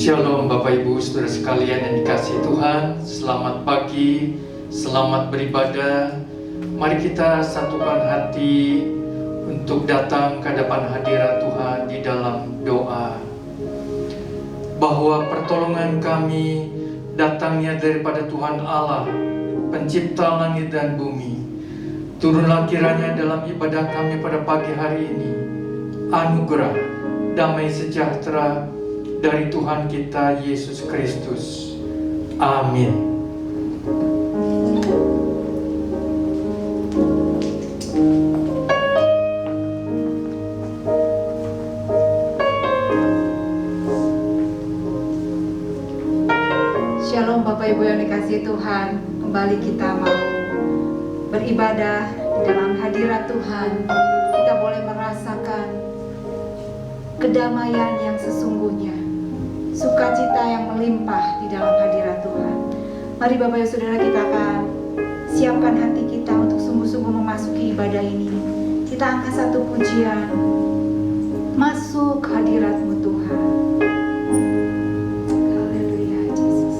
Shalom Bapak Ibu Saudara sekalian yang dikasihi Tuhan. Selamat pagi, selamat beribadah. Mari kita satukan hati untuk datang ke hadapan hadirat Tuhan di dalam doa. Bahwa pertolongan kami datangnya daripada Tuhan Allah, pencipta langit dan bumi. Turunlah kiranya dalam ibadah kami pada pagi hari ini anugerah, damai sejahtera dari Tuhan kita Yesus Kristus. Amin. Shalom Bapak Ibu yang dikasihi Tuhan. Kembali kita mau beribadah di dalam hadirat Tuhan. Kita boleh merasakan kedamaian yang sesungguhnya, sukacita yang melimpah di dalam hadirat Tuhan. Mari Bapak Ibu Saudara, kita akan siapkan hati kita untuk sungguh-sungguh memasuki ibadah ini. Kita angkat satu pujian, masuk hadirat-Mu Tuhan. Haleluya Yesus.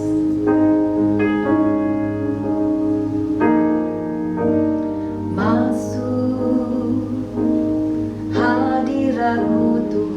Masuk hadirat-Mu Tuhan.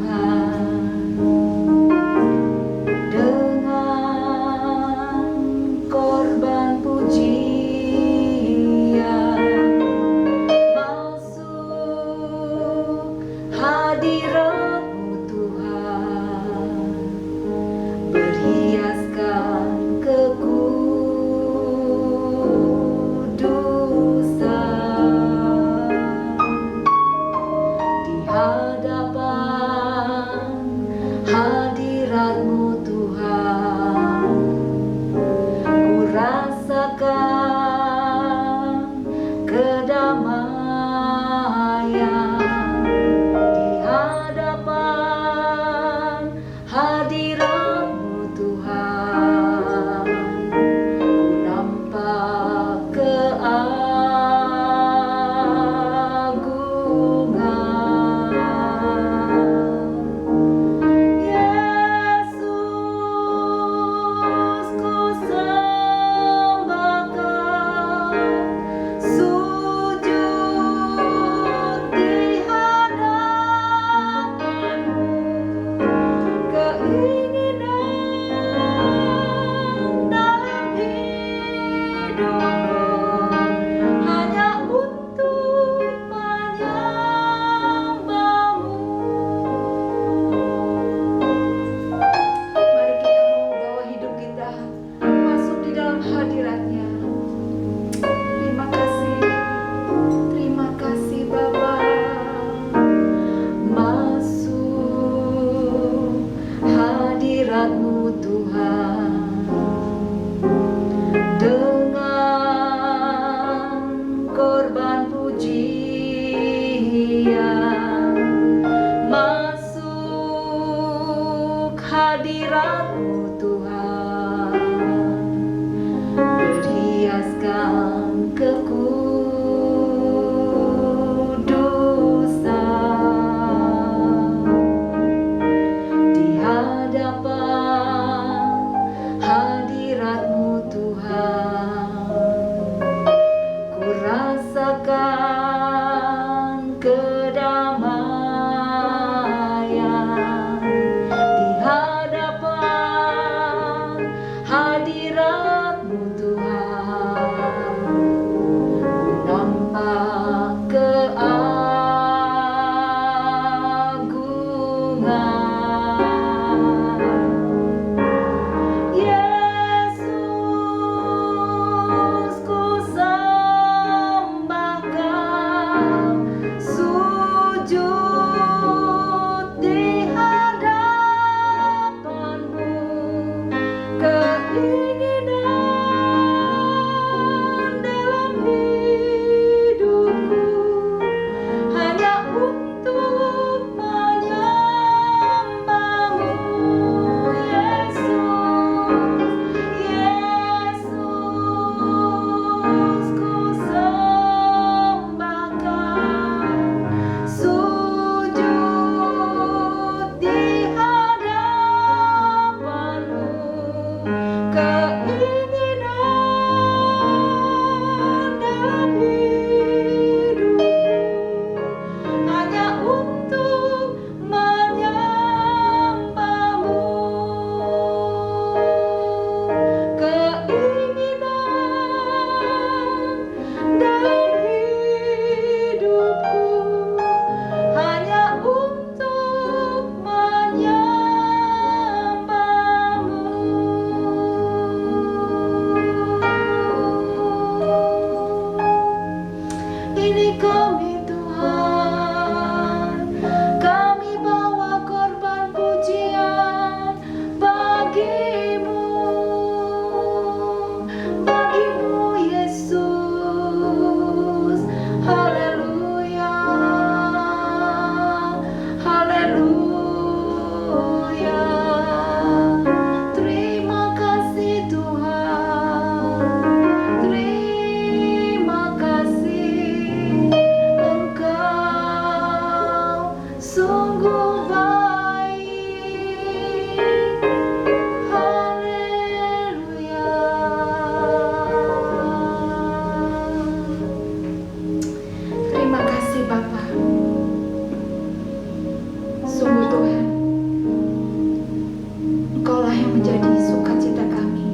Engkaulah yang menjadi sukacita kami.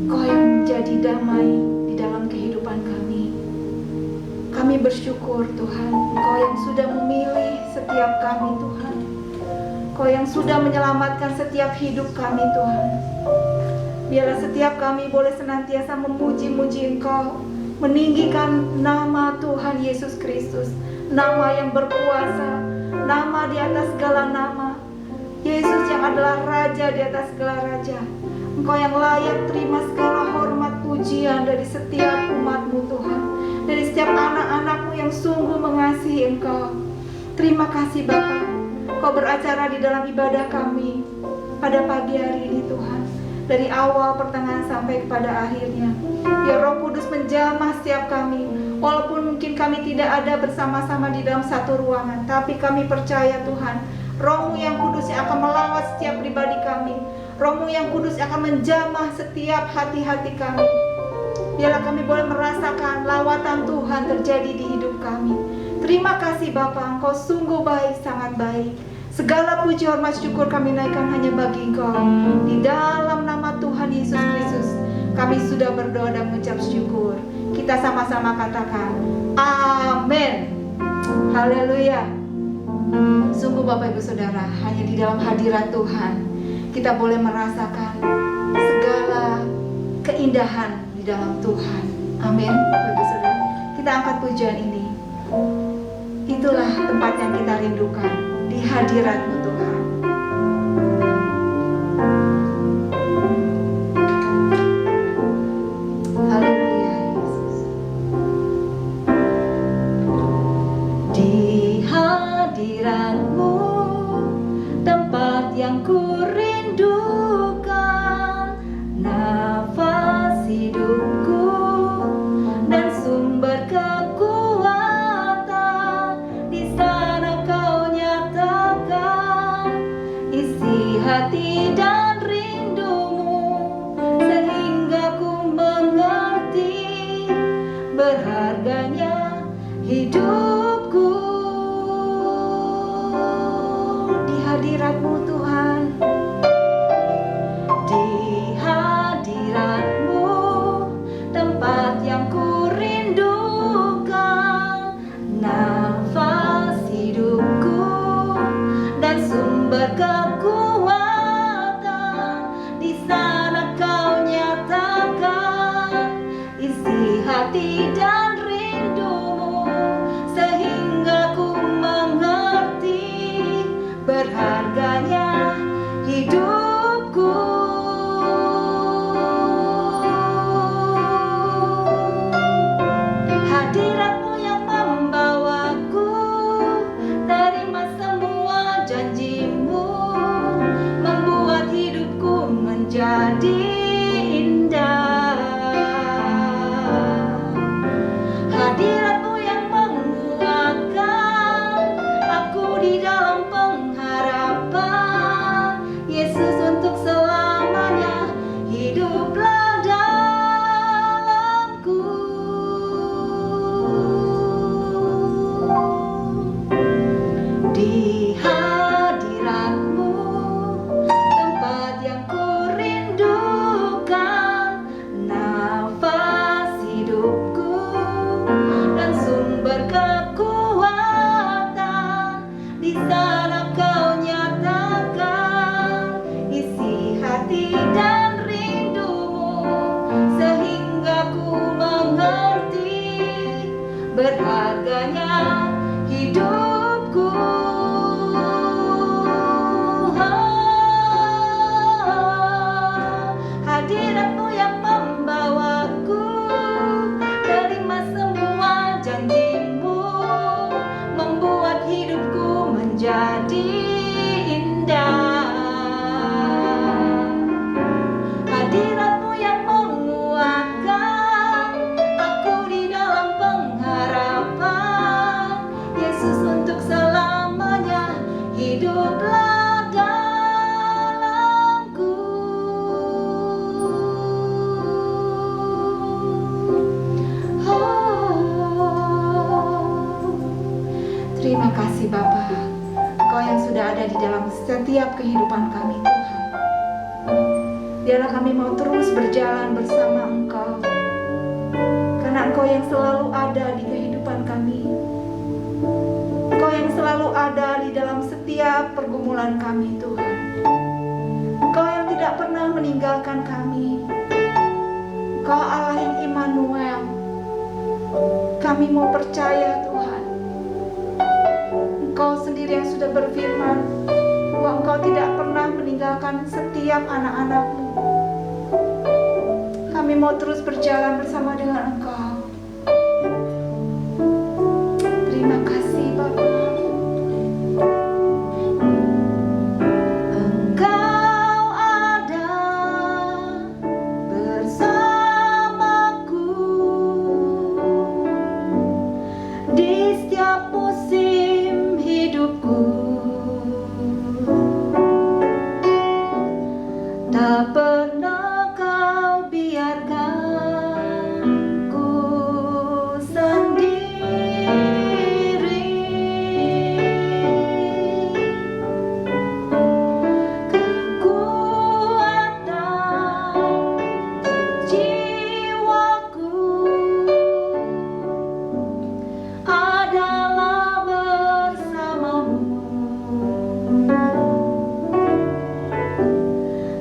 Engkau yang menjadi damai di dalam kehidupan kami. Kami bersyukur Tuhan, Engkau yang sudah memilih setiap kami Tuhan. Engkau yang sudah menyelamatkan setiap hidup kami Tuhan. Biarlah setiap kami boleh senantiasa memuji-muji Engkau, meninggikan nama Tuhan Yesus Kristus, nama yang berkuasa, nama di atas segala nama. Yesus yang adalah Raja di atas segala Raja. Engkau yang layak terima segala hormat pujian dari setiap umat-Mu Tuhan, dari setiap anak-anak-Mu yang sungguh mengasihi Engkau. Terima kasih Bapa, Kau beracara di dalam ibadah kami pada pagi hari ini Tuhan, dari awal pertengahan sampai kepada akhirnya. Ya Roh Kudus menjamah setiap kami, walaupun mungkin kami tidak ada bersama-sama di dalam satu ruangan, tapi kami percaya Tuhan, Roh-Mu yang kudus yang akan melawat setiap pribadi kami. Roh-Mu yang kudus akan menjamah setiap hati-hati kami. Biarlah kami boleh merasakan lawatan Tuhan terjadi di hidup kami. Terima kasih Bapa, Engkau sungguh baik, sangat baik. Segala puji hormat syukur kami naikkan hanya bagi Engkau. Di dalam nama Tuhan Yesus Kristus kami sudah berdoa dan mengucap syukur. Kita sama-sama katakan amin. Haleluya. Sungguh Bapak Ibu Saudara, hanya di dalam hadirat Tuhan kita boleh merasakan segala keindahan di dalam Tuhan. Amin. Bapak Ibu Saudara, kita angkat pujian ini. Itulah tempat yang kita rindukan, di hadirat-Mu Tuhan. Haleluya Yesus. Di hadirat-Mu, tempat yang ku rindukan, nafas hidupku dan sumber kekuatan. Di sana Kau nyatakan isi hati dan rindumu, sehingga ku mengerti berharganya hidupku. Di hadirat-Mu Tuhan, di hadirat-Mu, tempat yang ku rindukan, nafas hidupku dan sumber kekuatan. Di sana Kau nyatakan isi hati dan rindumu, sehingga ku mengerti berharganya hidupku. Hadirat-Mu yang membawaku terima semua janji-Mu, membuat hidupku menjadi indah. Hadirat-Mu yang menguatkan aku di dalam pengharapan. Yesus, untuk selamanya hiduplah dalamku. Di hadirat-Mu, tempat yang ku rindukan, nafas hidupku dan sumber kekuatan. Di sana Kau nyatakan isi hati dan rindumu, sehingga ku mengerti berharganya hidupku. Hadirat-Mu yang membawaku terima semua janji-Mu, membuat hidupku menjadi indah. Hadirat-Mu yang menguatkan aku di dalam pengharapan. Yesus, untuk selamanya hiduplah dalamku. Terima kasih Bapa, Engkau yang sudah ada di dalam setiap kehidupan kami Tuhan. Biarlah kami mau terus berjalan bersama Engkau, karena Engkau yang selalu ada di kehidupan kami. Engkau yang selalu ada di dalam setiap pergumulan kami, Tuhan. Engkau yang tidak pernah meninggalkan kami. Engkau Allah yang Immanuel. Kami mau percaya, Tuhan. Engkau sendiri yang sudah berfirman bahwa Engkau tidak pernah meninggalkan setiap anak-anak-Mu. Kami mau terus berjalan bersama dengan Engkau. Terima kasih, Bapa. Engkau ada bersamaku di setiap musim hidupku. Tak pernah Kau biarkan ku sendiri. Kekuatan jiwaku adalah bersamamu.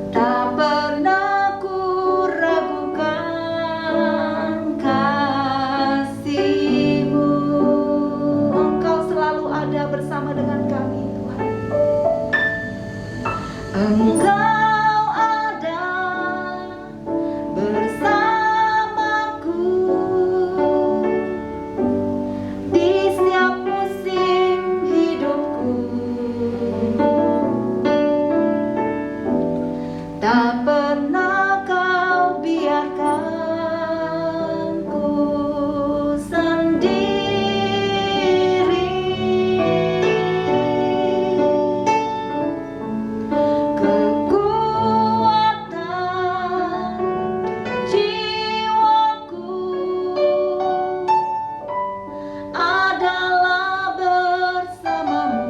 Tak pernah ku ragukan kasih-Mu. Engkau selalu ada bersama dengan kami, Tuhan. Engkau ada bersamaku di setiap musim hidupku. Tak pernah Kau biarkan ku sendiri. Kekuatan jiwaku adalah bersamamu.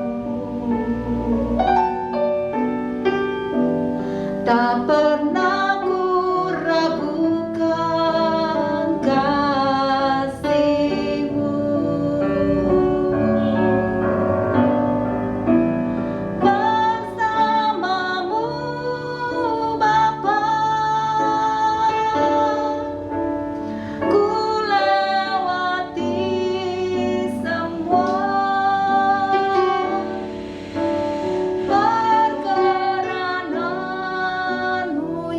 Tak pernah ku ragukan kasih-Mu. Bersamamu, Bapa, ku lewati semua perkenanan-Mu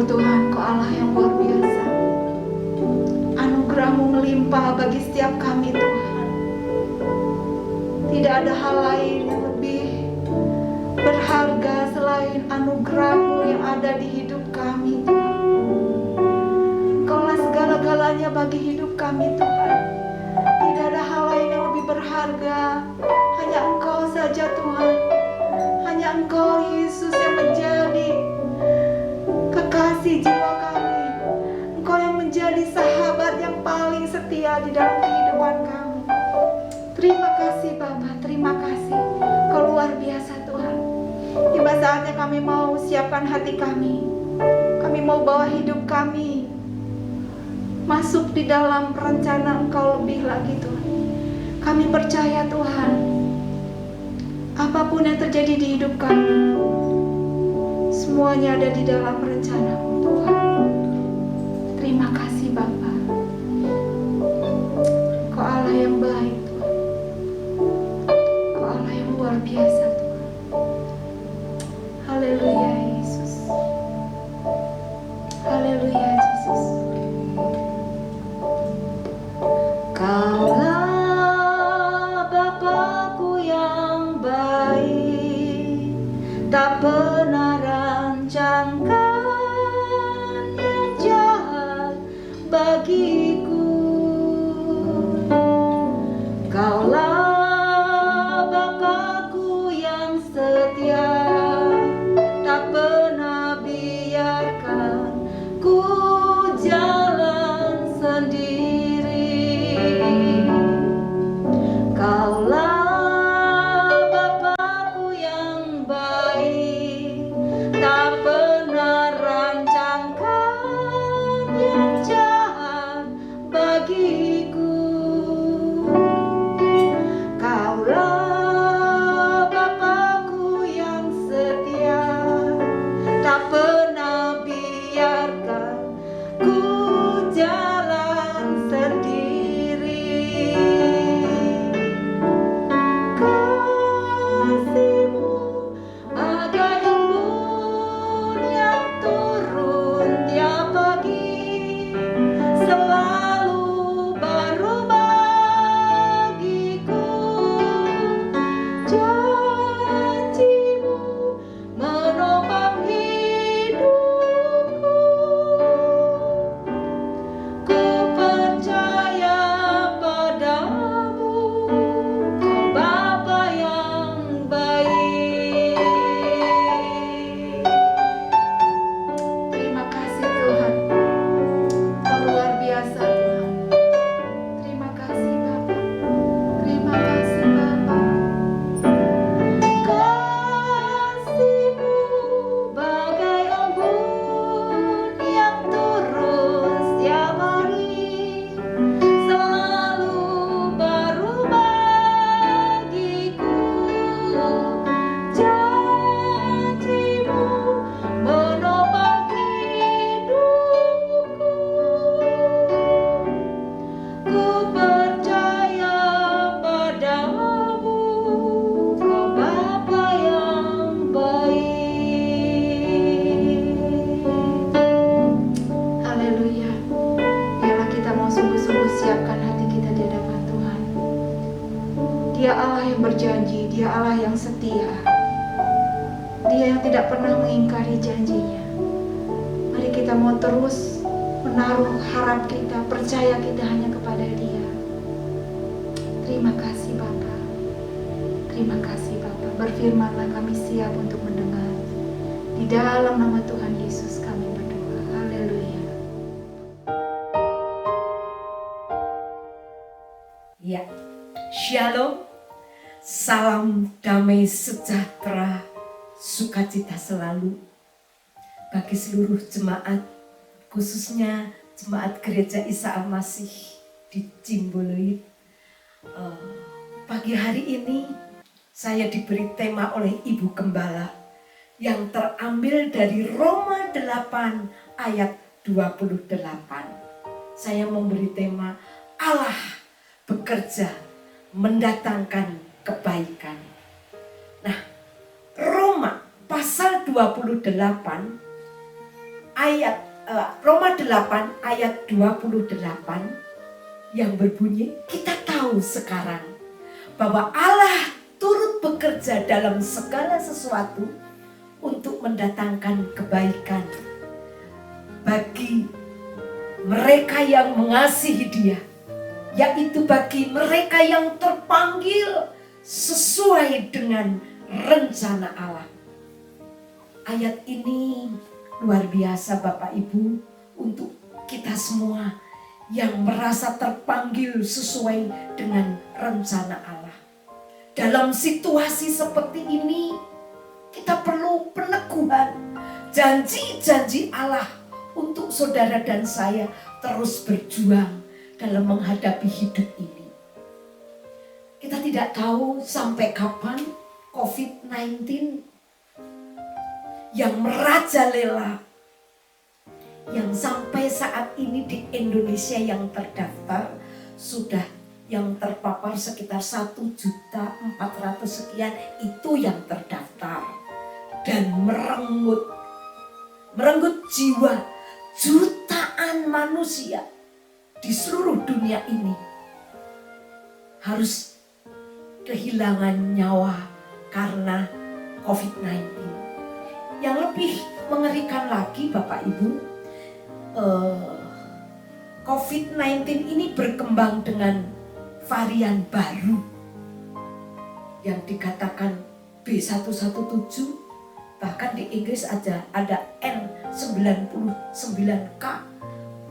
Syukur Tuhan, Kau Allah yang luar biasa. Anugerah-Mu melimpah bagi setiap kami Tuhan. Tidak ada hal lain yang lebih berharga selain anugerah-Mu yang ada di hidup kami Tuhan. Engkaulah segala-galanya bagi hidup kami Tuhan. Tidak ada hal lain yang lebih berharga. Hanya Engkau saja Tuhan. Hanya Engkau Yesus yang menjadi kekasih jiwa kami. Engkau yang menjadi sahabat yang paling setia di dalam kehidupan kami. Terima kasih Bapa, terima kasih. Kau luar biasa Tuhan. Tiba saatnya kami mau siapkan hati kami. Kami mau bawa hidup kami masuk di dalam rencana Engkau lebih lagi Tuhan. Kami percaya Tuhan, apapun yang terjadi di hidup kami, semuanya ada di dalam rencana-Mu Tuhan. Terima kasih Bapa. Kau Allah yang baik Tuhan. Kau Allah yang luar biasa Tuhan. Haleluya Yesus. Haleluya Yesus. Kaulah Bapakku yang baik, tak pernah rancangkan yang jahat bagiku. Kaulah Bapakku yang setia, tak pernah biarkan ku jalan sendiri. Kaulah Bapakku yang baik, tak pernah rancangkan yang jahat bagiku. Kaulah Bapakku yang setia, tak pernah biarkan ku jalan sendiri. Kasih-Mu bagai embun yang turun tiap pagi, selalu baru bagiku. Janji-Mu menopang hidupku. Ku percaya padamu, Kau Bapa yang baik. Terima kasih Tuhan. Kau luar biasa Tuhan. Terima kasih Bapa. Terima kasih Bapa. Kasih-Mu bagai embun yang turun setiap hari, selalu baru bagiku. Janji-Mu menopang hidupku. Ku percaya padamu, Kau Bapa yang baik. Haleluya. Biarlah kita mau sungguh-sungguh siapkan hati kita di hadapan Tuhan. Dia Allah yang berjanji, Dia Allah yang setia. Dia yang tidak pernah mengingkari janjinya. Mari kita mau terus menaruh harap kita, percaya kita hanya kepada Dia. Terima kasih Bapa. Terima kasih Bapa. Berfirmanlah, kami siap untuk mendengar. Di dalam nama Tuhan Yesus kami berdoa. Haleluya. Ya, Shalom, salam damai sejahtera, sukacita selalu bagi seluruh jemaat, khususnya jemaat Gereja Isa Al-Masih di Cimbuluit. Pagi hari ini saya diberi tema oleh Ibu Gembala yang terambil dari Roma 8 ayat 28. Saya memberi tema Allah bekerja mendatangkan kebaikan. Nah, Roma pasal 28 Roma 8 ayat 28 yang berbunyi, kita tahu sekarang bahwa Allah turut bekerja dalam segala sesuatu untuk mendatangkan kebaikan bagi mereka yang mengasihi Dia, yaitu bagi mereka yang terpanggil sesuai dengan rencana Allah. Ayat ini luar biasa Bapak Ibu untuk kita semua yang merasa terpanggil sesuai dengan rencana Allah. Dalam situasi seperti ini kita perlu peneguhan janji-janji Allah untuk saudara dan saya terus berjuang dalam menghadapi hidup ini. Kita tidak tahu sampai kapan COVID-19 yang merajalela, yang sampai saat ini di Indonesia yang terdaftar sudah yang terpapar sekitar 1.400.000 sekian, itu yang terdaftar dan merenggut jiwa jutaan manusia di seluruh dunia ini harus kehilangan nyawa karena COVID-19. Yang lebih mengerikan lagi Bapak Ibu, COVID-19 ini berkembang dengan varian baru yang dikatakan B117, bahkan di Inggris aja ada N99K,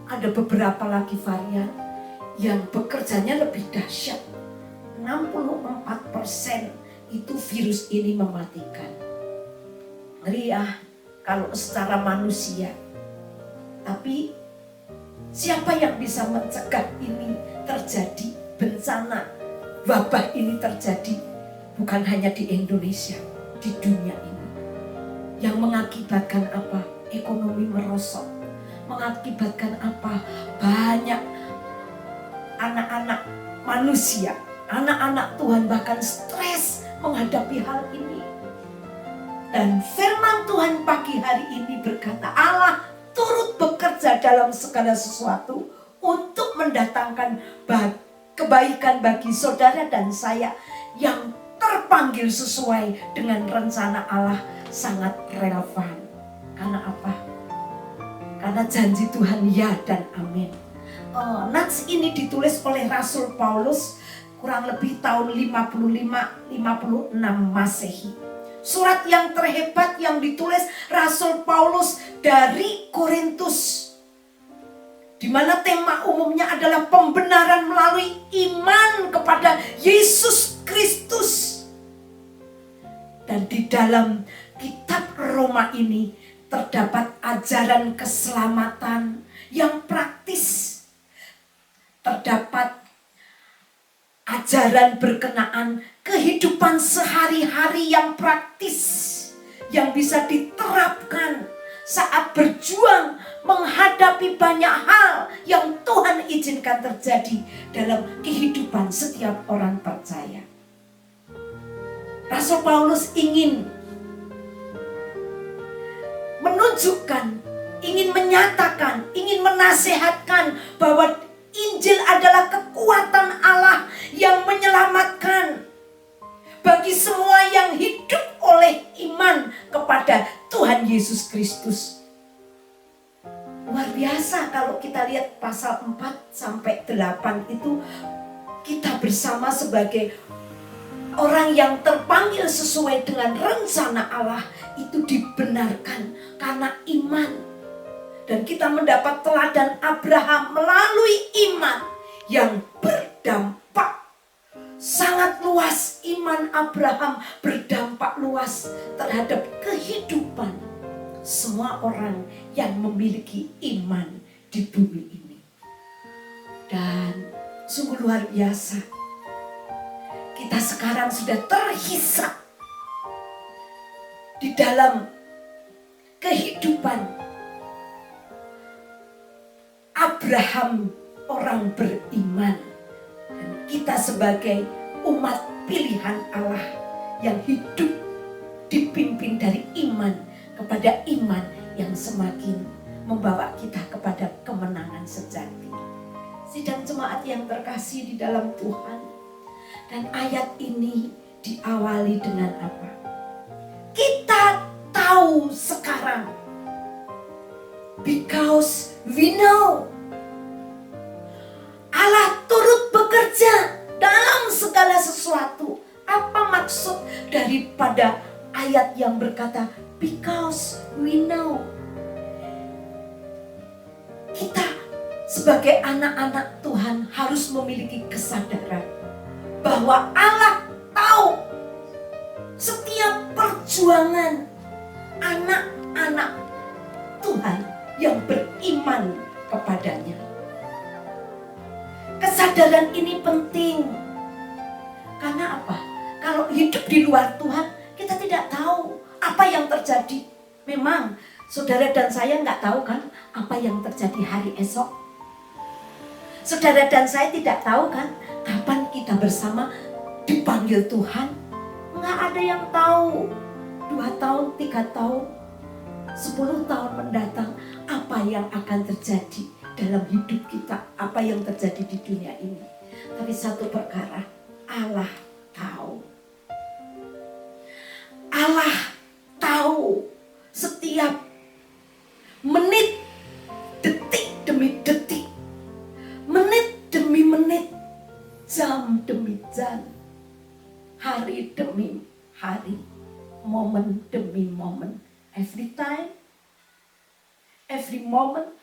ada beberapa lagi varian yang bekerjanya lebih dahsyat. 64% itu virus ini mematikan. Ngeri ya kalau secara manusia. Tapi siapa yang bisa mencegah ini terjadi, bencana wabah ini terjadi? Bukan hanya di Indonesia, di dunia ini. Yang mengakibatkan apa? Ekonomi merosot. Mengakibatkan apa? Banyak anak-anak manusia, anak-anak Tuhan bahkan stres menghadapi hal ini. Dan firman Tuhan pagi hari ini berkata, Allah turut bekerja dalam segala sesuatu untuk mendatangkan kebaikan bagi saudara dan saya yang terpanggil sesuai dengan rencana Allah. Sangat relevan. Karena apa? Karena janji Tuhan ya dan amin. Nats ini ditulis oleh Rasul Paulus kurang lebih tahun 55-56 Masehi. Surat yang terhebat yang ditulis Rasul Paulus dari Korintus, di mana tema umumnya adalah pembenaran melalui iman kepada Yesus Kristus. Dan di dalam kitab Roma ini terdapat ajaran keselamatan yang praktis. Terdapat ajaran berkenaan kehidupan sehari-hari yang praktis, yang bisa diterapkan saat berjuang menghadapi banyak hal yang Tuhan izinkan terjadi dalam kehidupan setiap orang percaya. Rasul Paulus ingin menunjukkan, ingin menyatakan, ingin menasehatkan bahwa Injil adalah kekuatan Allah yang menyelamatkan bagi semua yang hidup oleh iman kepada Tuhan Yesus Kristus. Luar biasa kalau kita lihat pasal 4-8 itu, kita bersama sebagai orang yang terpanggil sesuai dengan rencana Allah itu dibenarkan karena iman. Dan kita mendapat teladan Abraham melalui iman yang berdampak sangat luas. Iman Abraham berdampak luas terhadap kehidupan semua orang yang memiliki iman di bumi ini. Dan sungguh luar biasa, kita sekarang sudah terhisap di dalam kehidupan Abraham, orang beriman, dan kita sebagai umat pilihan Allah yang hidup dipimpin dari iman kepada iman yang semakin membawa kita kepada kemenangan sejati. Sidang jemaat yang terkasih di dalam Tuhan, dan ayat ini diawali dengan apa? Kita tahu sekarang, because we know Allah turut bekerja dalam segala sesuatu. Apa maksud daripada ayat yang berkata because we know? Kita sebagai anak-anak Tuhan harus memiliki kesadaran bahwa Allah tahu setiap perjuangan anak-anak Tuhan yang beriman kepadanya. Kesadaran ini penting. Karena apa? Kalau hidup di luar Tuhan, kita tidak tahu apa yang terjadi. Memang saudara dan saya nggak tahu kan apa yang terjadi hari esok. Saudara dan saya tidak tahu kan kapan kita bersama dipanggil Tuhan. Nggak ada yang tahu. 2 tahun, 3 tahun, 10 tahun mendatang apa yang akan terjadi dalam hidup kita, apa yang terjadi di dunia ini. Tapi satu perkara, Allah tahu. Allah tahu setiap menit, detik demi detik, menit demi menit, jam demi jam, hari demi hari, momen demi momen, every time, every moment,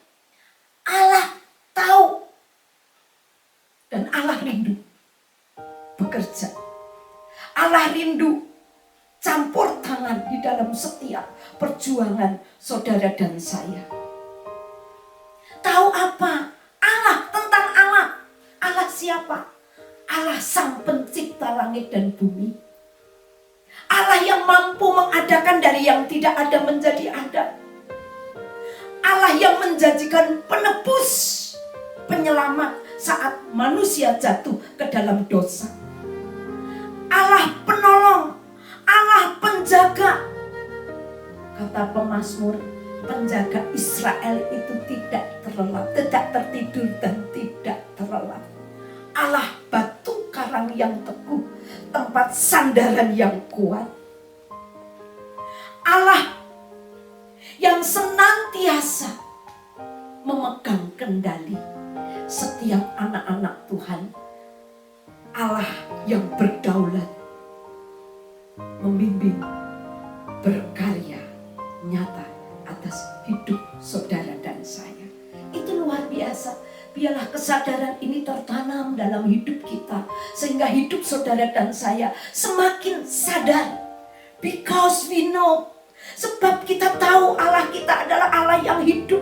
Allah tahu. Dan Allah rindu bekerja. Allah rindu campur tangan di dalam setiap perjuangan saudara dan saya. Tahu apa? Allah, tentang Allah. Allah siapa? Allah sang pencipta langit dan bumi. Allah yang mampu mengadakan dari yang tidak ada menjadi ada. Allah yang menjanjikan penebus, penyelamat saat manusia jatuh ke dalam dosa. Allah penolong, Allah penjaga. Kata pemazmur, penjaga Israel itu tidak terlelap, tidak tertidur dan tidak terlelap. Allah batu karang yang teguh, tempat sandaran yang kuat. Allah yang senantiasa memegang kendali setiap anak-anak Tuhan. Allah yang berdaulat, membimbing, berkarya nyata atas hidup saudara dan saya. Itu luar biasa. Biarlah kesadaran ini tertanam dalam hidup kita, sehingga hidup saudara dan saya semakin sadar. Because we know, sebab kita tahu Allah kita adalah Allah yang hidup,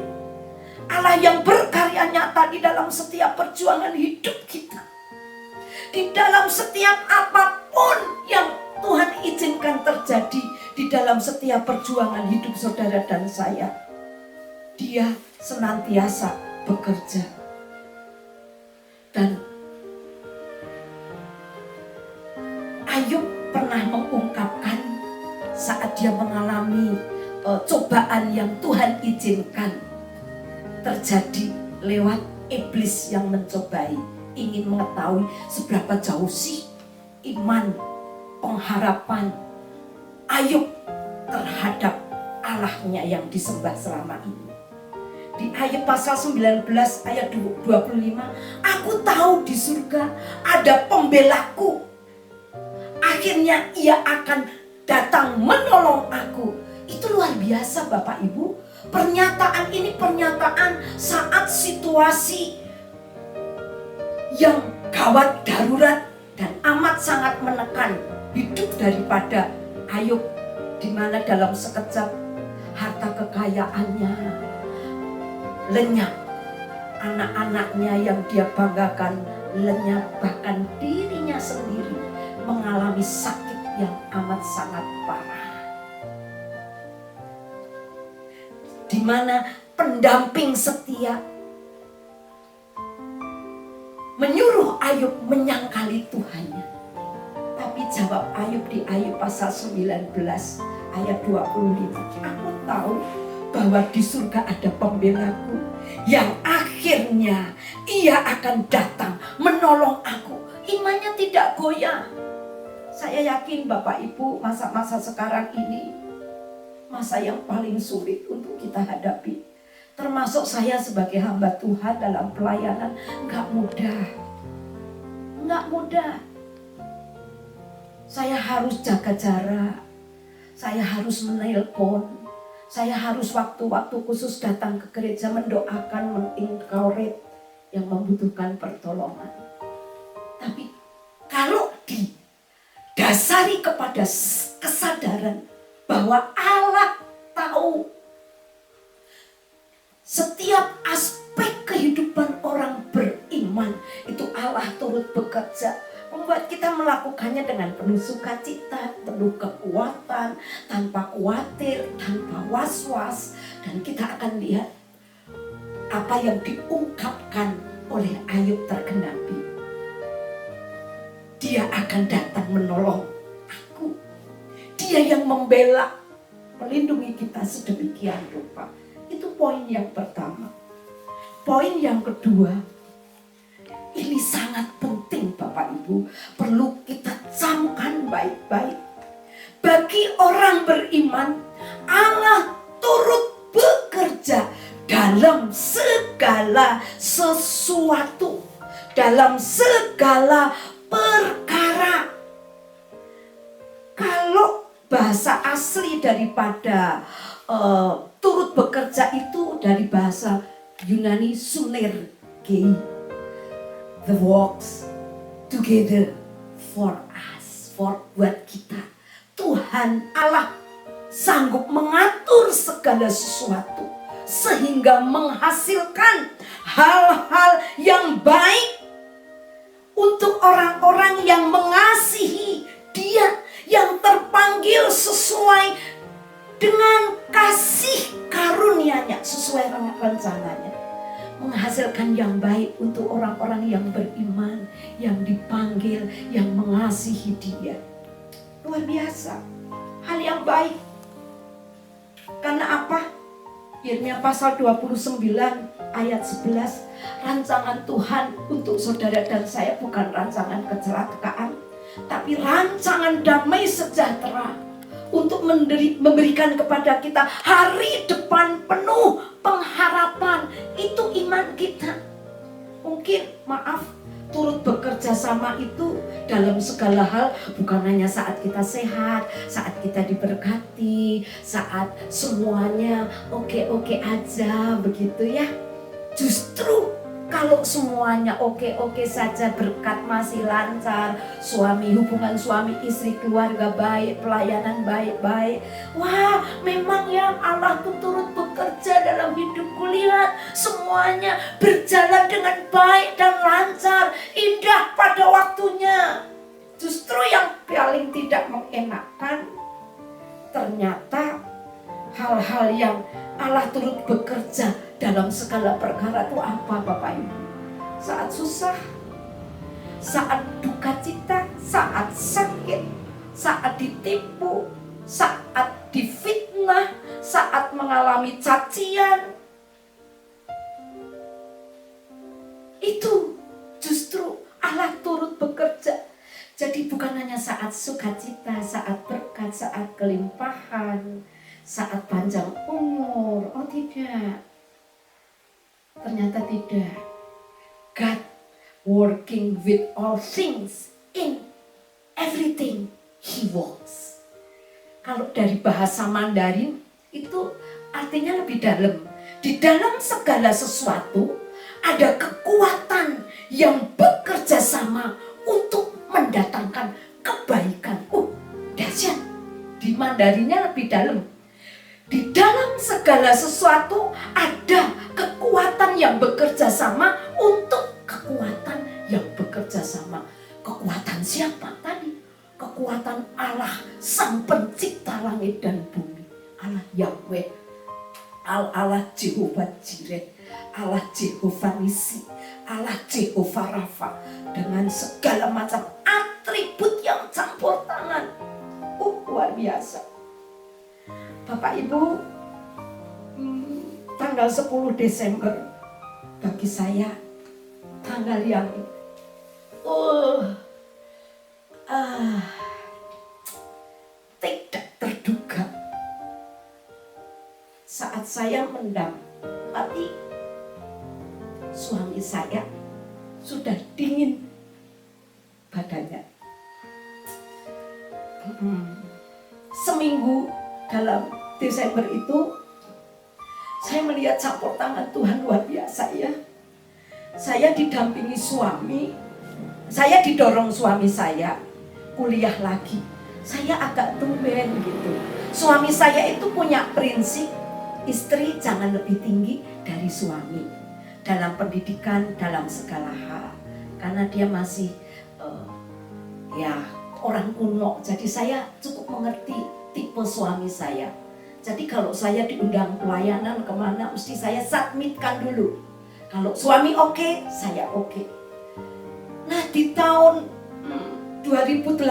Allah yang berkarya nyata di dalam setiap perjuangan hidup kita, di dalam setiap apapun yang Tuhan izinkan terjadi di dalam setiap perjuangan hidup saudara dan saya. Dia senantiasa bekerja. Dan Ayub pernah mengungkapkan saat dia mengalami cobaan yang Tuhan izinkan terjadi lewat iblis yang mencobai, ingin mengetahui seberapa jauh sih iman, pengharapan Ayub terhadap Allahnya yang disembah selama ini. Di ayat pasal 19 ayat 25, aku tahu di surga ada pembelaku. Akhirnya ia akan datang menolong aku. Itu luar biasa Bapak Ibu. Pernyataan ini pernyataan saat situasi yang gawat darurat dan amat sangat menekan hidup daripada Ayub, di mana dalam sekejap harta kekayaannya lenyap, anak-anaknya yang dia banggakan lenyap, bahkan dirinya sendiri mengalami sakit yang amat sangat parah. Di mana pendamping setia menyuruh Ayub menyangkali Tuhannya. Tapi jawab Ayub di Ayub pasal 19 ayat 25, aku tahu bahwa di surga ada pembelaku yang akhirnya ia akan datang menolong aku. Imannya tidak goyah. Saya yakin Bapak Ibu, masa-masa sekarang ini masa yang paling sulit untuk kita hadapi. Termasuk saya sebagai hamba Tuhan dalam pelayanan, gak mudah. Gak mudah. Saya harus jaga jarak. Saya harus menelpon. Saya harus waktu-waktu khusus datang ke gereja mendoakan, mengencourage yang membutuhkan pertolongan. Tapi kalau didasari kepada kesadaran bahwa Allah tahu setiap aspek kehidupan orang beriman, itu Allah turut bekerja, membuat kita melakukannya dengan penuh sukacita, penuh kekuatan, tanpa khawatir, tanpa was-was. Dan kita akan lihat apa yang diungkapkan oleh Ayub tergenapi. Dia akan datang menolong aku. Dia yang membela, melindungi kita sedemikian rupa. Itu poin yang pertama. Poin yang kedua, ini sangat penting Bapak Ibu, perlu kita camkan baik-baik. Bagi orang beriman, Allah turut bekerja dalam segala sesuatu, dalam segala perkara. Kalau bahasa asli daripada turut bekerja itu dari bahasa Yunani sunergei. The works together for us, for buat kita. Tuhan Allah sanggup mengatur segala sesuatu sehingga menghasilkan hal-hal yang baik untuk orang-orang yang mengasihi Dia, yang terpanggil sesuai dengan kasih karunia-Nya, sesuai dengan rencananya. Menghasilkan yang baik untuk orang-orang yang beriman, yang dipanggil, yang mengasihi Dia. Luar biasa, hal yang baik. Karena apa? Yeremia pasal 29 ayat 11, rancangan Tuhan untuk saudara dan saya bukan rancangan kecelakaan, tapi rancangan damai sejahtera untuk memberikan kepada kita hari depan penuh pengharapan. Itu iman kita. Mungkin turut bekerja sama itu dalam segala hal, bukan hanya saat kita sehat, saat kita diberkati, saat semuanya oke-oke aja begitu ya. Justru kalau semuanya oke-oke saja, berkat masih lancar, hubungan suami istri, keluarga baik, pelayanan baik-baik, wah memang ya Allah tuh turut bekerja dalam hidupku. Lihat semuanya berjalan dengan baik dan lancar, indah pada waktunya. Justru yang paling tidak mengenakan, ternyata hal-hal yang Allah turut bekerja dalam segala perkara itu apa Bapak Ibu? Saat susah, saat duka cita, saat sakit, saat ditipu, saat difitnah, saat mengalami cacian. Itu justru Allah turut bekerja. Jadi bukan hanya saat sukacita, saat berkat, saat kelimpahan, saat panjang umur. Oh tidak. Ternyata tidak. God working with all things, in everything He works. Kalau dari bahasa Mandarin itu artinya lebih dalam. Di dalam segala sesuatu ada kekuatan yang bekerja sama untuk mendatangkan kebaikan. Dahsyat. Di Mandarinnya lebih dalam. Di dalam segala sesuatu ada kekuatan yang bekerja sama untuk kekuatan yang bekerja sama. Kekuatan siapa tadi? Kekuatan Allah, Sang Pencipta langit dan bumi. Allah Yahweh, Allah Jehovah Jireh, Allah Jehovah Nisi, Allah Jehovah Rafa, dengan segala macam atribut yang campur tangan. Luar biasa. Bapak Ibu, tanggal 10 Desember bagi saya tanggal yang tidak terduga. Saat saya mendapati suami saya sudah dingin badannya. Seminggu dalam Desember itu saya melihat campur tangan Tuhan luar biasa ya. Saya didampingi suami, saya didorong suami saya kuliah lagi. Saya agak tumben gitu. Suami saya itu punya prinsip, istri jangan lebih tinggi dari suami dalam pendidikan, dalam segala hal. Karena dia masih orang kuno. Jadi saya cukup mengerti tipe suami saya. Jadi kalau saya diundang pelayanan kemana, mesti saya submitkan dulu. Kalau suami oke, saya oke. Nah di tahun 2018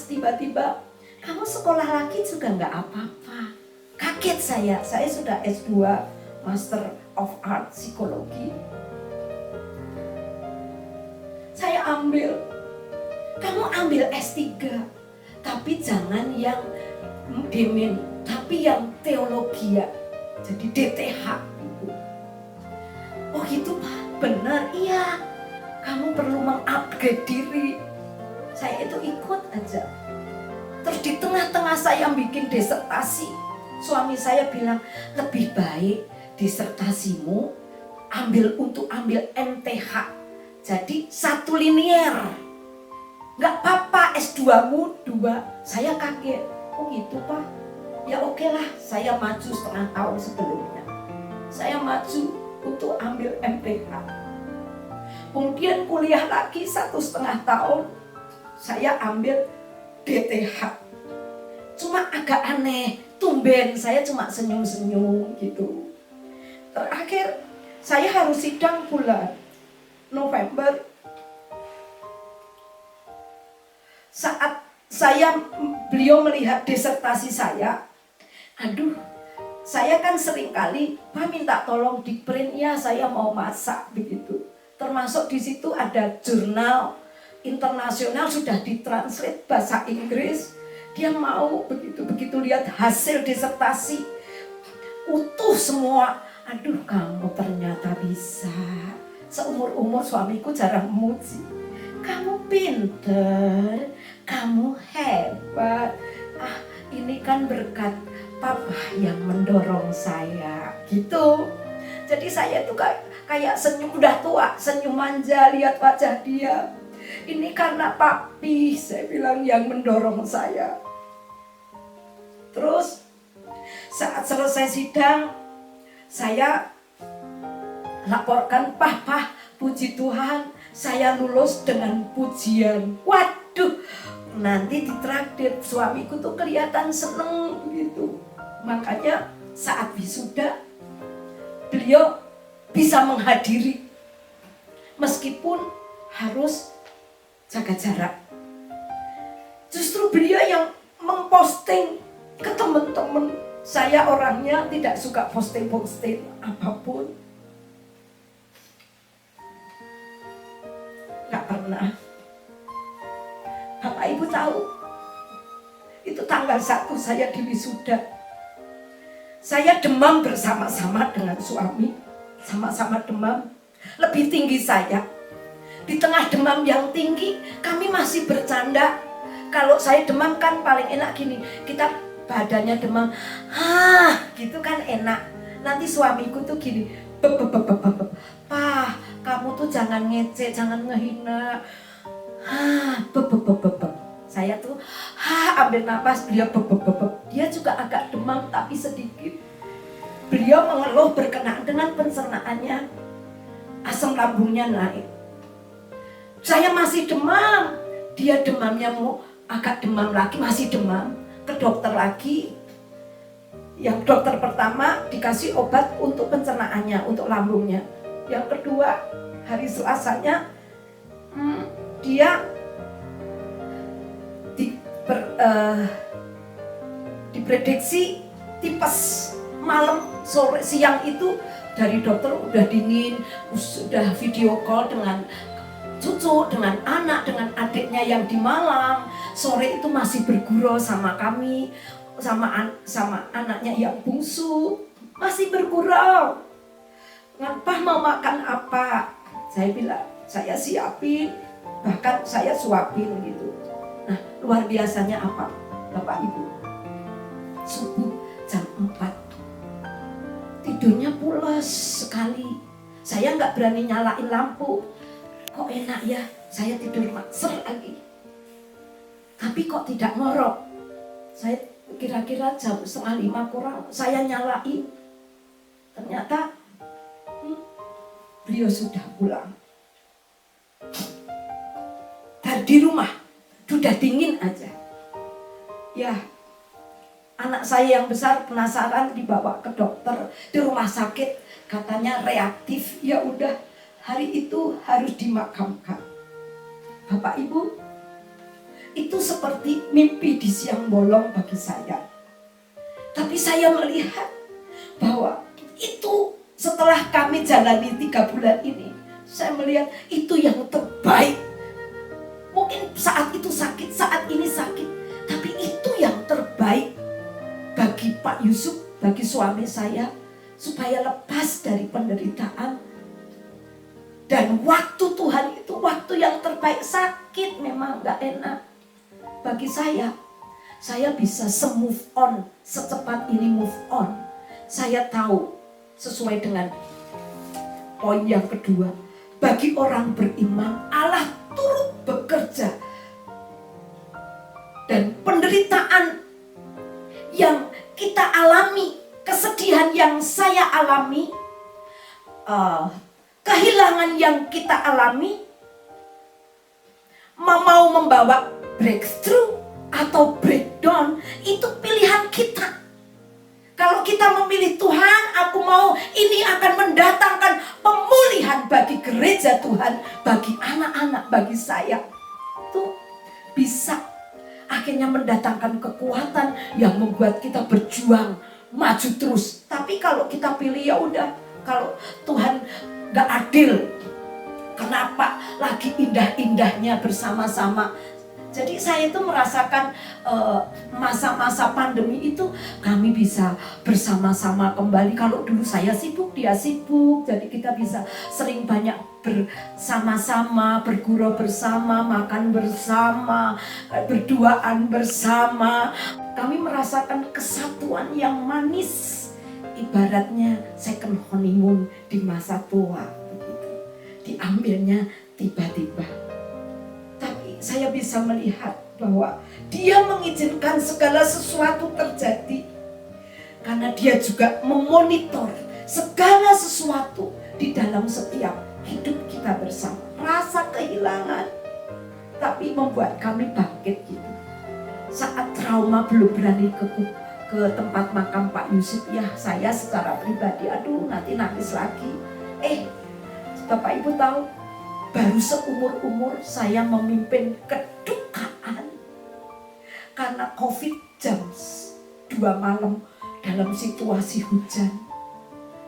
tiba-tiba, kamu sekolah lagi juga nggak apa-apa. Kaget saya sudah S2, Master of Art Psikologi. Saya ambil, kamu ambil S3, tapi jangan yang demen, tapi yang teologi ya, jadi DTH gitu. Oh gitu Pak, benar, iya. Kamu perlu mengupgrade diri. Saya itu ikut aja. Terus di tengah-tengah saya bikin disertasi, suami saya bilang, lebih baik disertasimu ambil MTH. Jadi satu linier. Nggak apa-apa S2-mu 2. Saya kaget. Oh gitu Pak. Ya oke lah, saya maju setengah tahun sebelumnya. Saya maju untuk ambil MTH. Kemudian kuliah lagi 1,5 tahun, saya ambil DTH. Cuma agak aneh, tumben saya cuma senyum-senyum gitu. Terakhir saya harus sidang bulan November. Saat beliau melihat disertasi saya, aduh, saya kan sering kali, Pak minta tolong di print ya, saya mau masak begitu. Termasuk di situ ada jurnal internasional sudah ditranslate bahasa Inggris. Dia mau begitu lihat hasil disertasi utuh semua. Aduh, kamu ternyata bisa. Seumur-umur suamiku jarang memuji. Kamu pinter, kamu hebat. Ini kan berkat Papa yang mendorong saya gitu. Jadi saya tuh kayak senyum, udah tua, senyum manja lihat wajah dia. Ini karena Papi, saya bilang, yang mendorong saya. Terus saat selesai sidang, saya laporkan, Papa, puji Tuhan, saya lulus dengan pujian. Waduh, nanti ditraktir. Suamiku tuh kelihatan seneng gitu. Makanya saat wisuda, beliau bisa menghadiri meskipun harus jaga jarak. Justru beliau yang memposting ke teman-teman. Saya orangnya tidak suka posting-posting apapun. Gak pernah. Bapak Ibu tahu, itu tanggal 1 saya di wisuda. Saya demam bersama-sama dengan suami. Sama-sama demam. Lebih tinggi saya. Di tengah demam yang tinggi, kami masih bercanda. Kalau saya demam kan paling enak gini. Kita badannya demam. Gitu kan enak. Nanti suamiku tuh gini. Pak, kamu tuh jangan ngecek, jangan ngehina. Saya tuh ambil napas, beliau dia juga agak demam tapi sedikit. Beliau mengeluh berkenaan dengan pencernaannya, asam lambungnya naik. Saya masih demam, dia demamnya mau agak demam lagi, masih demam. Ke dokter lagi. Yang dokter pertama dikasih obat untuk pencernaannya, untuk lambungnya. Yang kedua, hari Selasanya dia diprediksi tipes, malam, sore, siang itu dari dokter udah dingin, sudah video call dengan cucu, dengan anak, dengan adiknya yang di Malang. Sore itu masih bergurau sama kami, sama anaknya yang bungsu, masih bergurau. Ngapah mau makan apa? Saya bilang, saya siapin, bahkan saya suapin gitu. Nah, luar biasanya apa, Bapak Ibu? Subuh jam 4, tidurnya pulas sekali. Saya nggak berani nyalain lampu. Kok enak ya, saya tidur makser lagi. Tapi kok tidak ngorok. Saya kira-kira jam 4:30 kurang, saya nyalain. Ternyata beliau sudah pulang. Di rumah, sudah dingin aja. Ya, anak saya yang besar penasaran, dibawa ke dokter di rumah sakit, katanya reaktif. Ya udah, hari itu harus dimakamkan. Bapak Ibu, itu seperti mimpi di siang bolong bagi saya. Tapi saya melihat bahwa itu setelah kami jalani 3 bulan ini, saya melihat itu yang terbaik. Mungkin saat itu sakit, saat ini sakit, tapi itu yang terbaik bagi Pak Yusuf, bagi suami saya, supaya lepas dari penderitaan. Dan waktu Tuhan itu waktu yang terbaik. Sakit memang gak enak. Bagi saya bisa move on, secepat ini move on. Saya tahu sesuai dengan poin yang kedua, bagi orang beriman, Allah turut bekerja. Dan penderitaan yang kita alami, kesedihan yang saya alami, kehilangan yang kita alami, mau membawa breakthrough atau breakdown, itu pilihan kita. Kalau kita memilih Tuhan, aku mau ini akan mendatangkan pemulihan bagi gereja Tuhan, bagi anak-anak, bagi saya. Itu bisa akhirnya mendatangkan kekuatan yang membuat kita berjuang, maju terus. Tapi kalau kita pilih ya udah, kalau Tuhan gak adil, kenapa lagi indah-indahnya bersama-sama? Jadi saya itu merasakan masa-masa pandemi itu kami bisa bersama-sama kembali. Kalau dulu saya sibuk, dia sibuk, jadi kita bisa sering banyak bersama-sama, bergurau bersama, makan bersama, berduaan bersama. Kami merasakan kesatuan yang manis, ibaratnya second honeymoon di masa tua, begitu. Diambilnya tiba-tiba. Saya bisa melihat bahwa dia mengizinkan segala sesuatu terjadi karena dia juga memonitor segala sesuatu di dalam setiap hidup kita bersama. Rasa kehilangan tapi membuat kami bangkit gitu. Saat trauma belum berani ke tempat makam Pak Yusuf, ya saya secara pribadi aduh nanti nangis lagi. Bapak Ibu tahu, baru seumur-umur saya memimpin kedukaan karena COVID jam 2 malam dalam situasi hujan.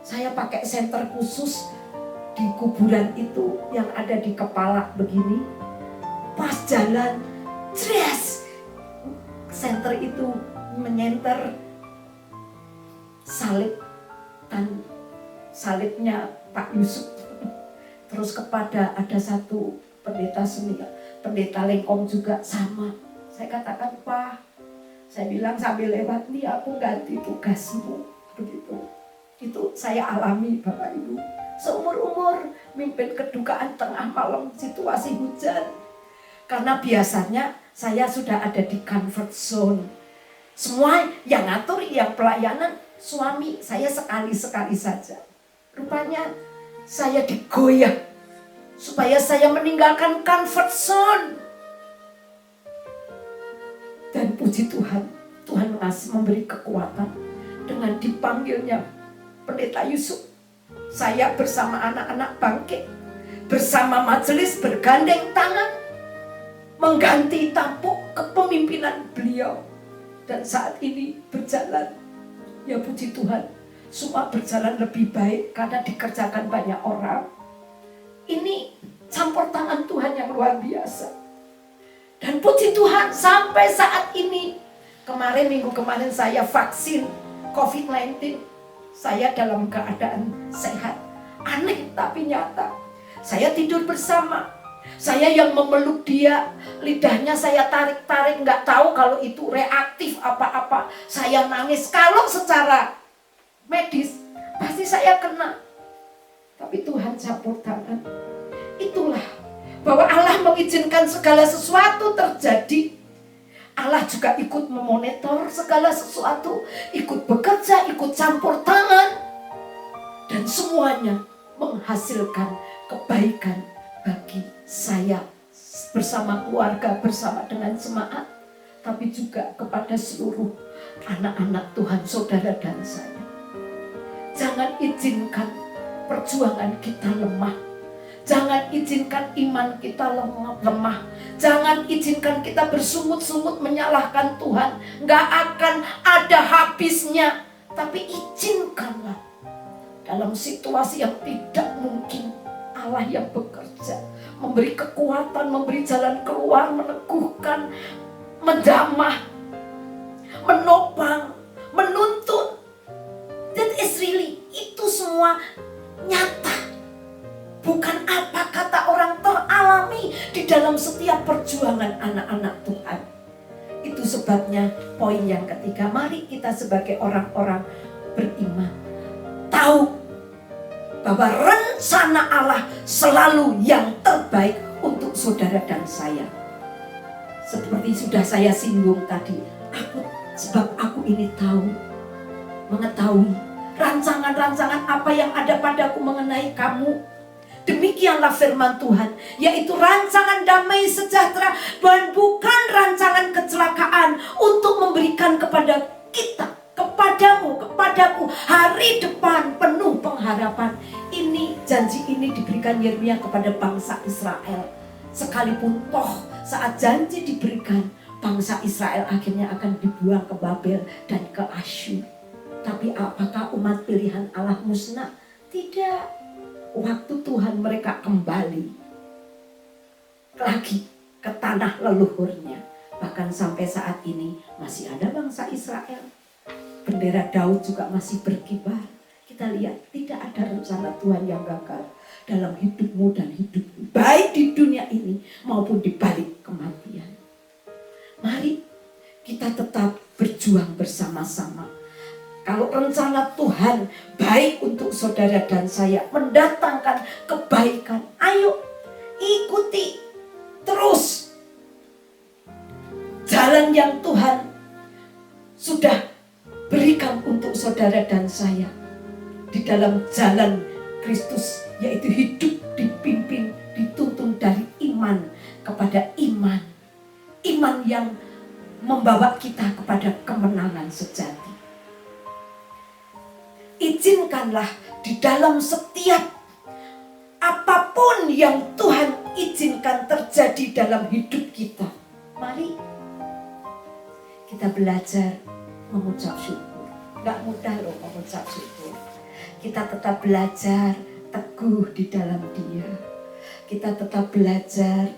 Saya pakai senter khusus di kuburan itu yang ada di kepala begini. Pas jalan, tres, senter itu menyenter salib dan salibnya Pak Yusuf. Terus kepada ada satu pendeta pendeta Lengkong juga sama. Saya katakan, Pak, saya bilang sambil lewat nih aku ganti tugasmu. Begitu. Itu saya alami Bapak Ibu. Seumur-umur mimpin kedukaan tengah malam situasi hujan. Karena biasanya saya sudah ada di comfort zone. Semua yang ngatur, yang pelayanan, suami saya sekali-sekali saja. Rupanya saya digoyah supaya saya meninggalkan comfort zone. Dan puji Tuhan, Tuhan memberi kekuatan dengan dipanggilnya pendeta Yusuf. Saya bersama anak-anak bangkit, bersama majelis bergandeng tangan, mengganti tampuk kepemimpinan beliau. Dan saat ini berjalan, ya puji Tuhan, semua berjalan lebih baik karena dikerjakan banyak orang. Ini campur tangan Tuhan yang luar biasa. Dan puji Tuhan sampai saat ini, minggu kemarin saya vaksin COVID-19. Saya dalam keadaan sehat. Aneh tapi nyata. Saya tidur bersama. Saya yang memeluk dia, lidahnya saya tarik-tarik, nggak tahu kalau itu reaktif apa-apa. Saya nangis, kalau secara medis pasti saya kena. Tapi Tuhan campur tangan. Itulah bahwa Allah mengizinkan segala sesuatu terjadi. Allah juga ikut memonitor segala sesuatu, ikut bekerja, ikut campur tangan. Dan semuanya menghasilkan kebaikan bagi saya bersama keluarga, bersama dengan jemaat, tapi juga kepada seluruh anak-anak Tuhan, saudara dan saya. Jangan izinkan perjuangan kita lemah. Jangan izinkan iman kita lemah. Jangan izinkan kita bersungut-sungut menyalahkan Tuhan. Nggak akan ada habisnya. Tapi izinkanlah dalam situasi yang tidak mungkin, Allah yang bekerja, memberi kekuatan, memberi jalan keluar, meneguhkan, menjamah, menopang, menuntun. That is really, itu semua nyata. Bukan apa kata orang, teralami di dalam setiap perjuangan anak-anak Tuhan. Itu sebabnya poin yang ketiga, mari kita sebagai orang-orang beriman tahu bahwa rencana Allah selalu yang terbaik untuk saudara dan saya. Seperti sudah saya singgung tadi, sebab aku ini mengetahui rancangan-rancangan apa yang ada padaku mengenai kamu. Demikianlah firman Tuhan, yaitu rancangan damai sejahtera dan bukan rancangan kecelakaan, untuk memberikan kepada kita, kepadaku hari depan penuh pengharapan. Janji ini diberikan Yeremia kepada bangsa Israel. Sekalipun toh saat janji diberikan, bangsa Israel akhirnya akan dibuang ke Babel dan ke Asyur. Tapi apakah umat pilihan Allah musnah? Tidak. Waktu Tuhan mereka kembali lagi ke tanah leluhurnya. Bahkan sampai saat ini masih ada bangsa Israel. Bendera Daud juga masih berkibar. Kita lihat tidak ada rencana Tuhan yang gagal dalam hidupmu dan hidupku, baik di dunia ini maupun di balik kematian. Mari kita tetap berjuang bersama-sama. Kalau rencana Tuhan baik untuk saudara dan saya, mendatangkan kebaikan, ayo ikuti terus jalan yang Tuhan sudah berikan untuk saudara dan saya. Di dalam jalan Kristus, yaitu hidup dipimpin, dituntun dari iman kepada iman. Iman yang membawa kita kepada kemenangan sejati. Izinkanlah di dalam setiap apapun yang Tuhan izinkan terjadi dalam hidup kita, mari kita belajar mengucap syukur. Gak mudah loh mengucap syukur. Kita tetap belajar teguh di dalam Dia. Kita tetap belajar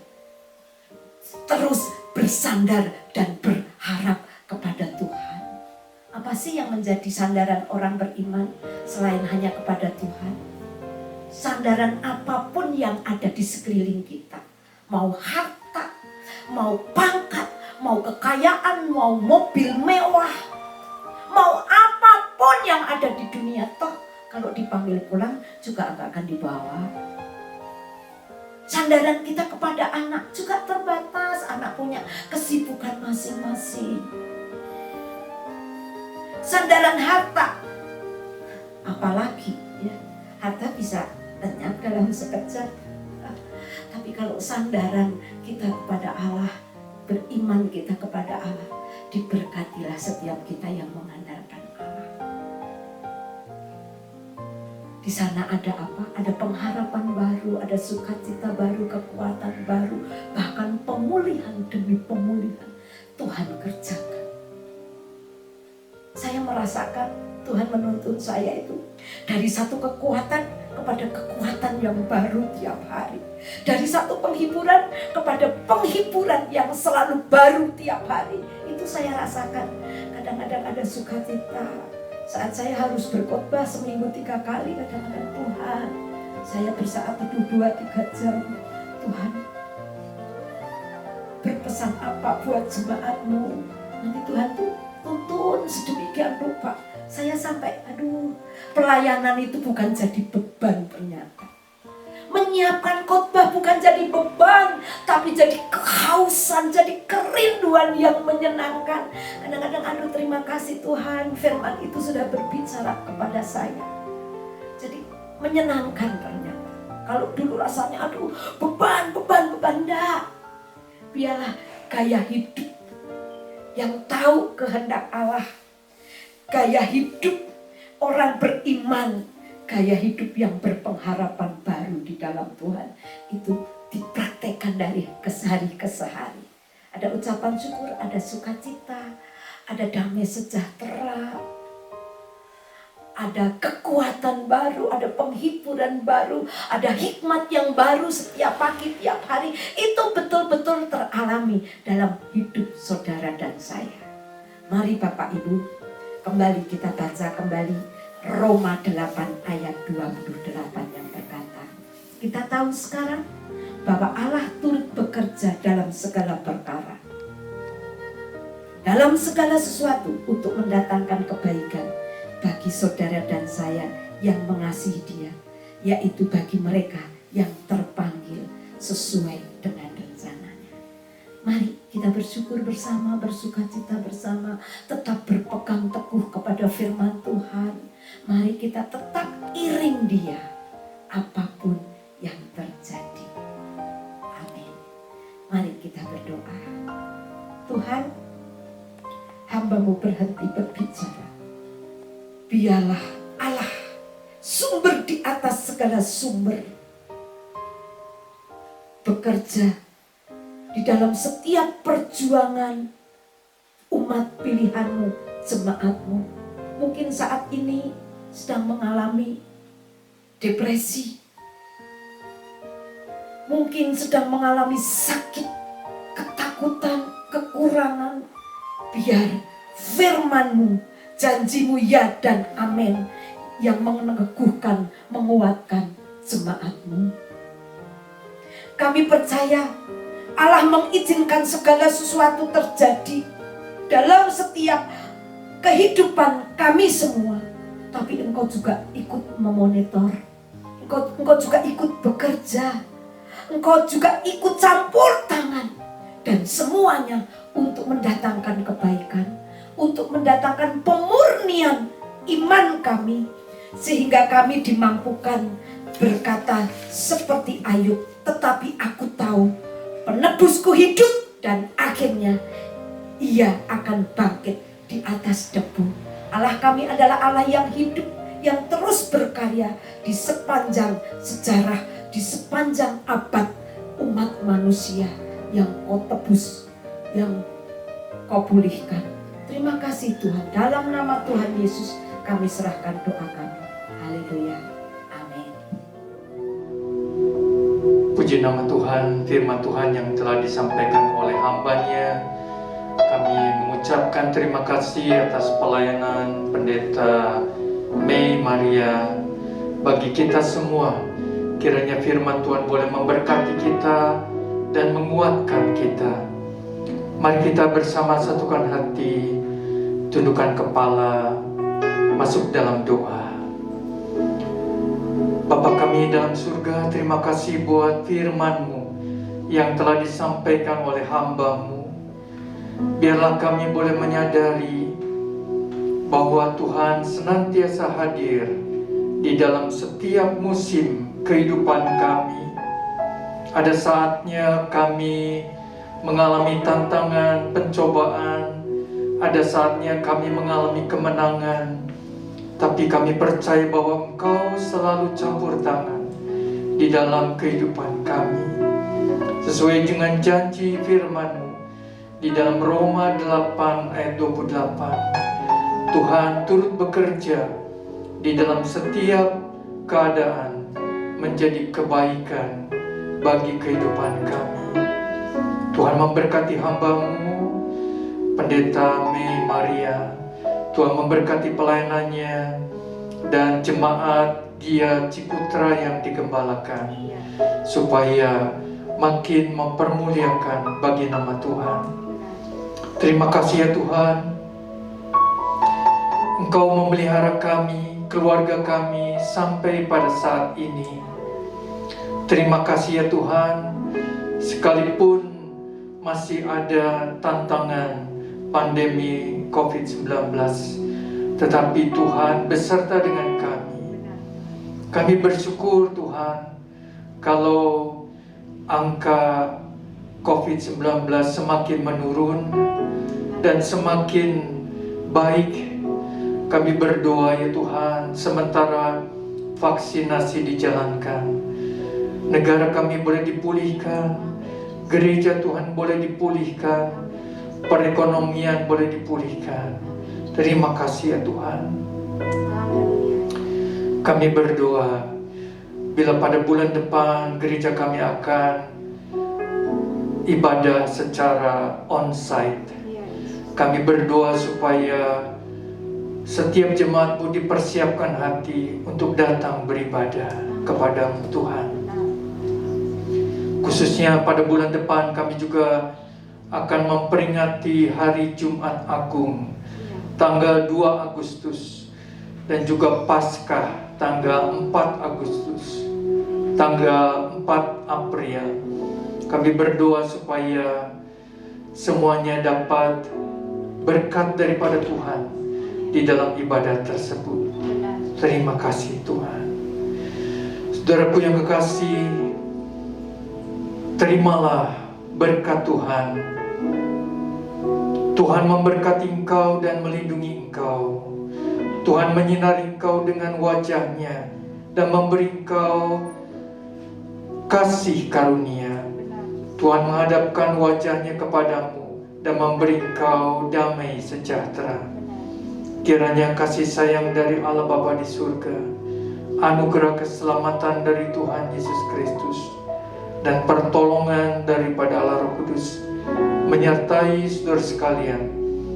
terus bersandar dan berharap kepada Tuhan. Apa sih yang menjadi sandaran orang beriman selain hanya kepada Tuhan? Sandaran apapun yang ada di sekeliling kita, mau harta, mau pangkat, mau kekayaan, mau mobil mewah, mau apapun yang ada di dunia, toh kalau dipanggil pulang juga akan dibawa. Sandaran kita kepada anak juga terbatas, anak punya kesibukan masing-masing. Sandaran harta, apalagi ya, harta bisa lenyap dalam sekejap. Tapi kalau sandaran kita kepada Allah, beriman kita kepada Allah, diberkatilah setiap kita yang mengandalkan Allah. Di sana ada apa? Ada pengharapan baru, ada sukacita baru, kekuatan baru, bahkan pemulihan demi pemulihan Tuhan kerjakan. Saya merasakan Tuhan menuntun saya itu dari satu kekuatan kepada kekuatan yang baru tiap hari. Dari satu penghiburan kepada penghiburan yang selalu baru tiap hari. Itu saya rasakan. Kadang-kadang ada sukacita saat saya harus berkhotbah seminggu 3 kali. Kadang-kadang Tuhan, saya bersaat teduh 2-3 jam. Tuhan, berpesan apa buat jemaatmu? Nanti Tuhan tuh tuntun sedemikian rupa. Saya sampai, pelayanan itu bukan jadi beban ternyata. Menyiapkan khotbah bukan jadi beban, tapi jadi kehausan, jadi kerinduan yang menyenangkan. Kadang-kadang, terima kasih Tuhan, firman itu sudah berbicara kepada saya. Jadi menyenangkan ternyata. Kalau dulu rasanya, beban, enggak. Biarlah gaya hidup yang tahu kehendak Allah, gaya hidup orang beriman, gaya hidup yang berpengharapan baru di dalam Tuhan, itu dipraktekkan dari kesehari ke sehari. Ada ucapan syukur, ada sukacita, ada damai sejahtera, ada kekuatan baru, ada penghiburan baru, ada hikmat yang baru setiap pagi, tiap hari. Itu betul-betul teralami dalam hidup saudara dan saya. Mari Bapak Ibu, kembali kita baca kembali Roma 8 ayat 28 yang berkata, kita tahu sekarang bahwa Allah turut bekerja dalam segala perkara, dalam segala sesuatu untuk mendatangkan kebaikan bagi saudara dan saya yang mengasihi Dia, yaitu bagi mereka yang terpanggil sesuai dengan rencananya. Mari kita bersyukur bersama, bersukacita bersama, tetap berpegang teguh kepada firman Tuhan. Mari kita tetap iring Dia apapun yang terjadi. Amin. Mari kita berdoa. Tuhan, hamba-Mu berhenti berbicara. Biarlah Allah, sumber di atas segala sumber, bekerja di dalam setiap perjuangan umat pilihan-Mu, jemaat-Mu. Mungkin saat ini sedang mengalami depresi, mungkin sedang mengalami sakit, ketakutan, kekurangan. Biar firman-Mu, janji-Mu ya dan amin, yang meneguhkan, menguatkan jemaat-Mu. Kami percaya Allah mengizinkan segala sesuatu terjadi dalam setiap kehidupan kami semua. Tapi Engkau juga ikut memonitor, Engkau juga ikut bekerja, Engkau juga ikut campur tangan. Dan semuanya untuk mendatangkan kebaikan, untuk mendatangkan pemurnian iman kami, sehingga kami dimampukan berkata seperti Ayub, tetapi aku tahu penebusku hidup dan akhirnya ia akan bangkit di atas debu. Allah kami adalah Allah yang hidup, yang terus berkarya di sepanjang sejarah, di sepanjang abad umat manusia yang Kau tebus, yang Kau pulihkan. Terima kasih Tuhan. Dalam nama Tuhan Yesus kami serahkan doa kami. Haleluya. Amin. Puji nama Tuhan, firman Tuhan yang telah disampaikan oleh hamba-Nya. Kami mengucapkan terima kasih atas pelayanan Pendeta Mei Maria. Bagi kita semua, kiranya firman Tuhan boleh memberkati kita dan menguatkan kita. Mari kita bersama satukan hati, tundukkan kepala, masuk dalam doa. Bapa kami dalam surga, terima kasih buat firman-Mu yang telah disampaikan oleh hamba-Mu. Biarlah kami boleh menyadari bahwa Tuhan senantiasa hadir di dalam setiap musim kehidupan kami. Ada saatnya kami mengalami tantangan, pencobaan. Ada saatnya kami mengalami kemenangan. Tapi kami percaya bahwa Engkau selalu campur tangan di dalam kehidupan kami. Sesuai dengan janji firman-Mu di dalam Roma 8 ayat 28. Tuhan turut bekerja di dalam setiap keadaan menjadi kebaikan bagi kehidupan kami. Tuhan memberkati hamba-Mu, Pendeta Mei Maria. Tuhan memberkati pelayanannya dan jemaat Gia Ciputra yang digembalakan, supaya makin mempermuliakan bagi nama Tuhan. Terima kasih ya Tuhan, Engkau memelihara kami, keluarga kami sampai pada saat ini. Terima kasih ya Tuhan, sekalipun masih ada tantangan pandemi COVID-19, tetapi Tuhan beserta dengan kami. Kami bersyukur Tuhan, kalau angka COVID-19 semakin menurun dan semakin baik. Kami berdoa ya Tuhan, sementara vaksinasi dijalankan, negara kami boleh dipulihkan, gereja Tuhan boleh dipulihkan, perekonomian boleh dipulihkan. Terima kasih ya Tuhan. Kami berdoa, bila pada bulan depan gereja kami akan ibadah secara onsite, kami berdoa supaya setiap jemaat-Mu dipersiapkan hati untuk datang beribadah kepada-Mu Tuhan. Khususnya pada bulan depan kami juga akan memperingati Hari Jumat Agung tanggal 2 Agustus dan juga Paskah tanggal 4 Agustus, tanggal 4 April. Kami berdoa supaya semuanya dapat berkat daripada Tuhan di dalam ibadah tersebut. Terima kasih Tuhan. Saudaraku yang kekasih, terimalah berkat Tuhan. Tuhan memberkati engkau dan melindungi engkau. Tuhan menyinari engkau dengan wajah-Nya dan memberi engkau kasih karunia. Tuhan menghadapkan wajah-Nya kepadamu dan memberi engkau damai sejahtera. Kiranya kasih sayang dari Allah Bapa di surga, anugerah keselamatan dari Tuhan Yesus Kristus, dan pertolongan daripada Allah Roh Kudus menyertai saudara sekalian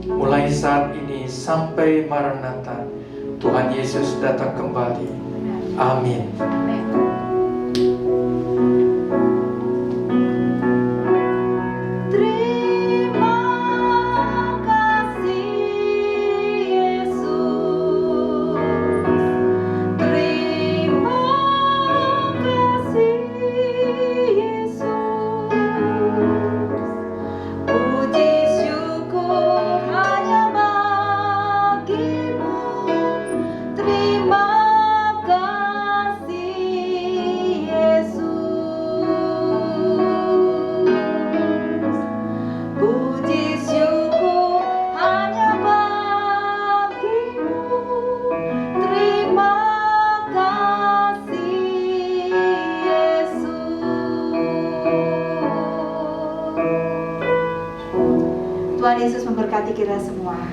mulai saat ini sampai Maranatha, Tuhan Yesus datang kembali. Amin. Tuhan Yesus memberkati kita semua.